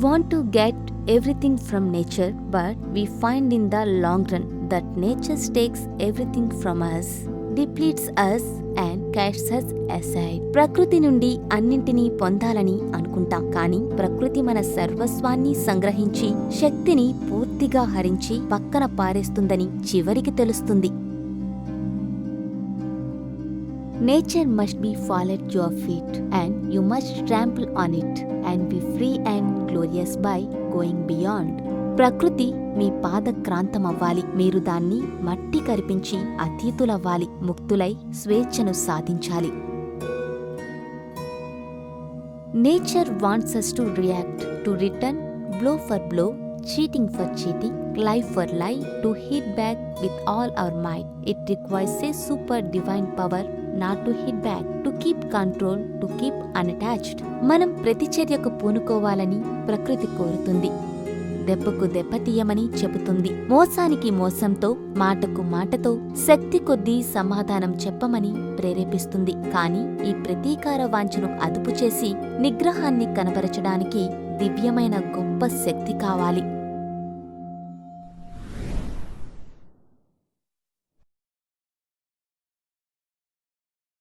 want to get everything from nature, but we find in the long run that nature takes everything from us, depletes us and casts us aside. ప్రకృతి నుండి అన్నింటినీ పొందాలని అనుకుంటాం, కానీ ప్రకృతి మన సర్వస్వాన్ని సంగ్రహించి శక్తిని పూర్తిగా హరించి పక్కన పారేస్తుందని చివరికి తెలుస్తుంది. Nature must be fall at your feet, and you must trample on it and be free and glorious by going beyond. ప్రకృతి మీ పాదక్రాంతమవ్వాలి, మీరు దాన్ని మట్టి కరిపించి అతీతులవ్వాలి, ముక్తులై స్వేచ్ఛను సాధించాలి. Nature wants us to react, to return, blow for blow, cheating for cheating, lie for lie, to hit back with all our might. It requires a super divine power not to hit back, to keep control, to keep unattached. మనం ప్రతిచర్యకు పూనుకోవాలని ప్రకృతి కోరుతుంది, దెబ్బకు దెబ్బతీయమని చెబుతుంది, మోసానికి మోసంతో, మాటకు మాటతో, శక్తి కొద్దీ సమాధానం చెప్పమని ప్రేరేపిస్తుంది. కానీ ఈ ప్రతీకార వాంఛను అదుపు చేసి నిగ్రహాన్ని కనబరచడానికి దివ్యమైన గొప్ప శక్తి కావాలి.